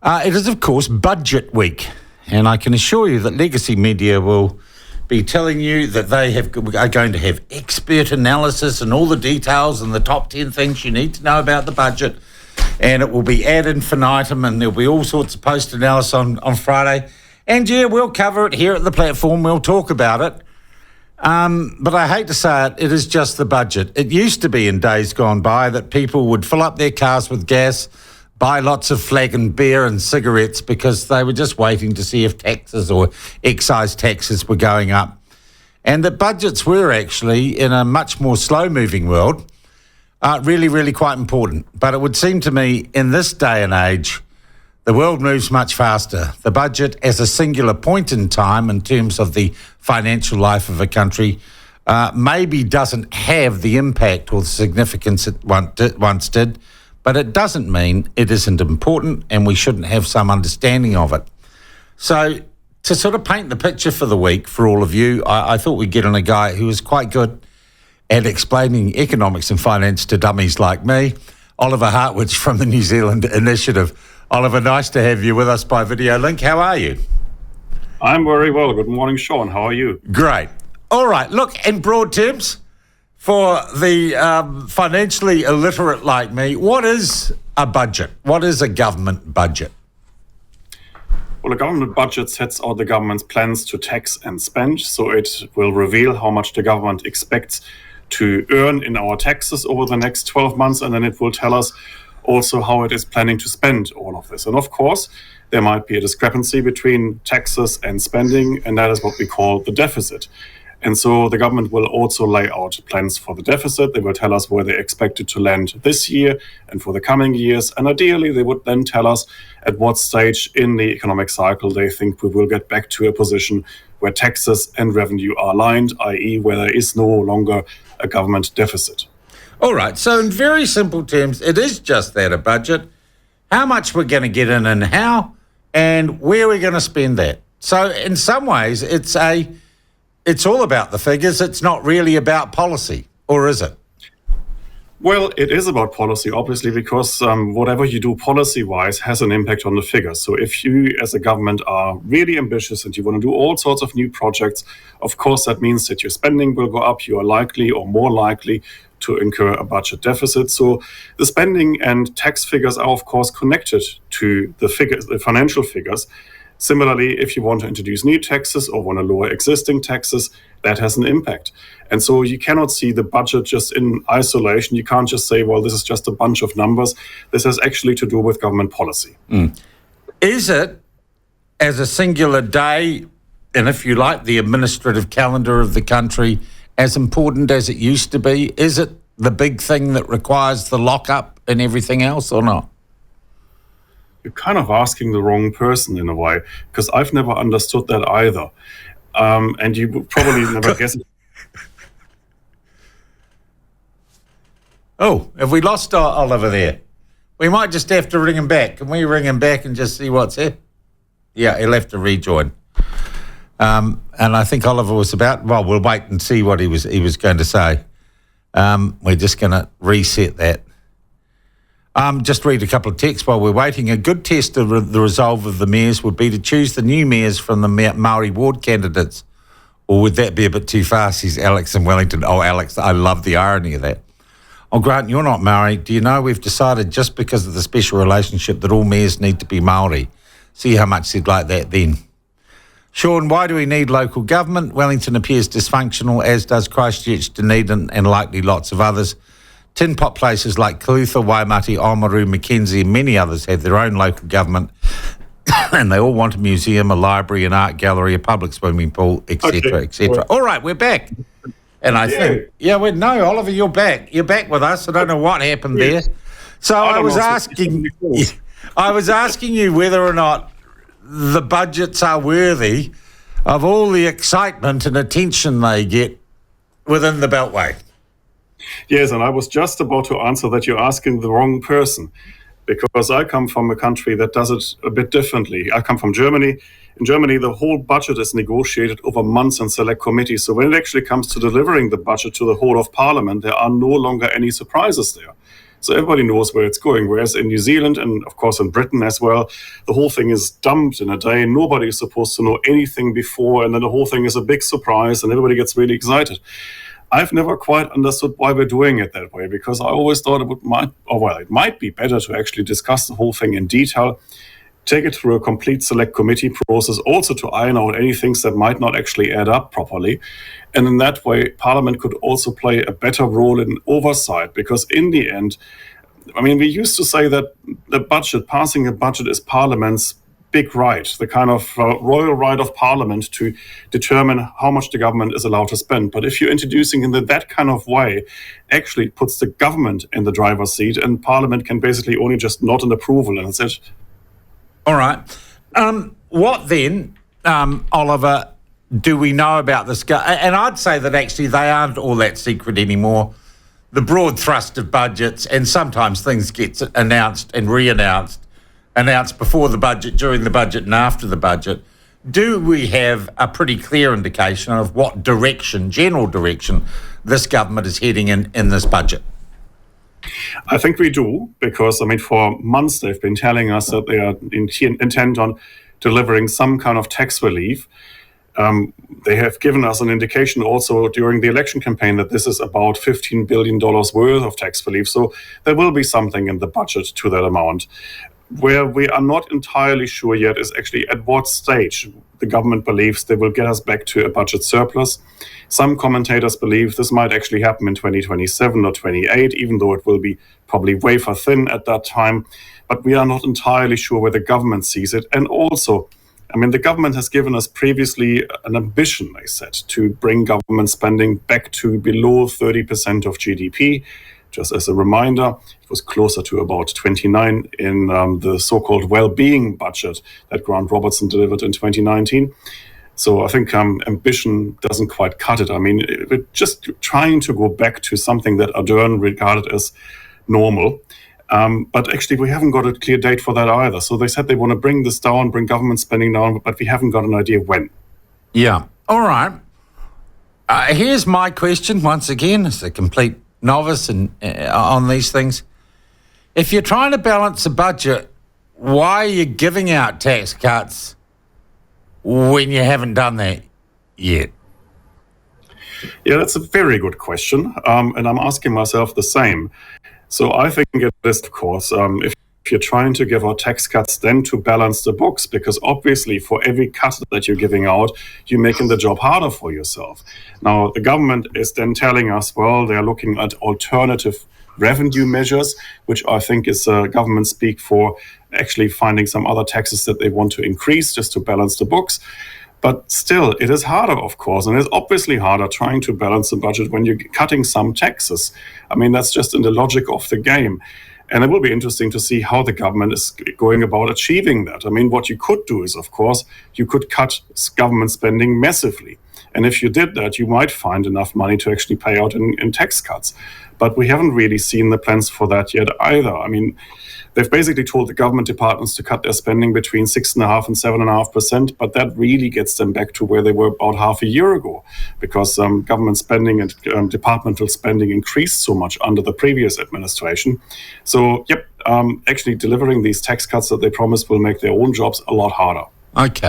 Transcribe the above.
It is, of course, budget week, and I can assure you that legacy media will be telling you that they are going to have expert analysis and all the details and the top 10 things you need to know about the budget, and it will be ad infinitum, and there'll be all sorts of post analysis on Friday. And, yeah, we'll cover it here at the platform. We'll talk about it. But I hate to say it, it is just the budget. It used to be in days gone by that people would fill up their cars with gas, buy lots of flagon beer and cigarettes because they were just waiting to see if taxes or excise taxes were going up. And that budgets were actually, in a much more slow-moving world, really, really quite important. But it would seem to me in this day and age, the world moves much faster. The budget as a singular point in time in terms of the financial life of a country maybe doesn't have the impact or the significance it once did, but it doesn't mean it isn't important and we shouldn't have some understanding of it. So to sort of paint the picture for the week for all of you, I thought we'd get on a guy who is quite good at explaining economics and finance to dummies like me, Oliver Hartwich from the New Zealand Initiative. Oliver, nice to have you with us by video link. How are you? I'm very well. Good morning, Sean. How are you? Great. All right. Look, in broad terms, for the financially illiterate like me, what is a budget? What is a government budget? Well, a government budget sets out the government's plans to tax and spend, so it will reveal how much the government expects to earn in our taxes over the next 12 months, and then it will tell us also how it is planning to spend all of this. And of course, there might be a discrepancy between taxes and spending, and that is what we call the deficit. And so the government will also lay out plans for the deficit. They will tell us where they expect it to land this year and for the coming years. And ideally, they would then tell us at what stage in the economic cycle they think we will get back to a position where taxes and revenue are aligned, i.e. where there is no longer a government deficit. All right. So in very simple terms, it is just that, a budget. How much we're going to get in and how, and where we're going to spend that. So in some ways, it's all about the figures. It's not really about policy, or is it? Well, it is about policy, obviously, because whatever you do policy-wise has an impact on the figures. So if you, as a government, are really ambitious and you want to do all sorts of new projects, of course, that means that your spending will go up. You are likely or more likely to incur a budget deficit. So the spending and tax figures are, of course, connected to the figures, the financial figures. Similarly, if you want to introduce new taxes or want to lower existing taxes, that has an impact. And so you cannot see the budget just in isolation. You can't just say, well, this is just a bunch of numbers. This has actually to do with government policy. Is it, as a singular day, and if you like, the administrative calendar of the country, as important as it used to be? Is it the big thing that requires the lockup and everything else, or not? You're kind of asking the wrong person in a way, because I've never understood that either. And you would probably never guess it. Oh, have we lost Oliver there? We might just have to ring him back. Can we ring him back and just see what's here? Yeah, he'll have to rejoin. And I think Oliver was we'll wait and see what he was going to say. We're just going to reset that. Just read a couple of texts while we're waiting. A good test of the resolve of the mayors would be to choose the new mayors from the Māori ward candidates. Or would that be a bit too fast? Says Alex in Wellington. Oh, Alex, I love the irony of that. Oh, Grant, you're not Māori. Do you know we've decided just because of the special relationship that all mayors need to be Māori? See how much they'd like that then. Sean, why do we need local government? Wellington appears dysfunctional, as does Christchurch, Dunedin, and likely lots of others. Tin pot places like Clutha, Waimati, Oamaru, Mackenzie, and many others have their own local government, and they all want a museum, a library, an art gallery, a public swimming pool, etc., etc. All right, we're back. And I think, Oliver, you're back. You're back with us. I don't know what happened there. So I was asking you whether or not the budgets are worthy of all the excitement and attention they get within the Beltway. Yes, and I was just about to answer that you're asking the wrong person, because I come from a country that does it a bit differently. I come from Germany. In Germany, the whole budget is negotiated over months in select committees. So when it actually comes to delivering the budget to the whole of Parliament, there are no longer any surprises there. So everybody knows where it's going. Whereas in New Zealand and, of course, in Britain as well, the whole thing is dumped in a day. Nobody is supposed to know anything before, and then the whole thing is a big surprise, and everybody gets really excited. I've never quite understood why we're doing it that way, because I always thought it might be better to actually discuss the whole thing in detail, take it through a complete select committee process, also to iron out any things that might not actually add up properly. And in that way, Parliament could also play a better role in oversight, because in the end, I mean, we used to say that passing a budget is Parliament's big right, the kind of royal right of Parliament to determine how much the government is allowed to spend. But if you're introducing it in that kind of way, actually puts the government in the driver's seat, and Parliament can basically only just nod an approval, and that's it. All right. What then, Oliver, do we know about this? And I'd say that actually they aren't all that secret anymore. The broad thrust of budgets, and sometimes things get announced and announced before the budget, during the budget and after the budget. Do we have a pretty clear indication of what direction, general direction, this government is heading in this budget? I think we do, because, I mean, for months they've been telling us that they are intent on delivering some kind of tax relief. They have given us an indication also during the election campaign that this is about $15 billion worth of tax relief. So there will be something in the budget to that amount. Where we are not entirely sure yet is actually at what stage the government believes they will get us back to a budget surplus. Some commentators believe this might actually happen in 2027 or 28, even though it will be probably wafer thin at that time. But we are not entirely sure where the government sees it. And also, I mean, the government has given us previously an ambition, they said, to bring government spending back to below 30% of GDP. Just as a reminder, it was closer to about 29 in the so-called well-being budget that Grant Robertson delivered in 2019. So I think ambition doesn't quite cut it. I mean, we're just trying to go back to something that Ardern regarded as normal. But actually, we haven't got a clear date for that either. So they said they want to bring this down, bring government spending down, but we haven't got an idea when. Yeah. All right. Here's my question once again, as a complete novice on these things. If you're trying to balance a budget, why are you giving out tax cuts when you haven't done that yet? Yeah, that's a very good question. And I'm asking myself the same. So I think it is, of course, if you're trying to give out tax cuts, then to balance the books, because obviously for every cut that you're giving out, you're making the job harder for yourself. Now, the government is then telling us, well, they're looking at alternative revenue measures, which I think is government speak for actually finding some other taxes that they want to increase just to balance the books. But still, it is harder, of course, and it's obviously harder trying to balance the budget when you're cutting some taxes. I mean, that's just in the logic of the game. And it will be interesting to see how the government is going about achieving that. I mean, what you could do is, of course, you could cut government spending massively. And if you did that, you might find enough money to actually pay out in tax cuts. But we haven't really seen the plans for that yet either. I mean, they've basically told the government departments to cut their spending between 6.5% and 7.5%, but that really gets them back to where they were about half a year ago, because government spending and departmental spending increased so much under the previous administration. So, actually delivering these tax cuts that they promised will make their own jobs a lot harder. Okay.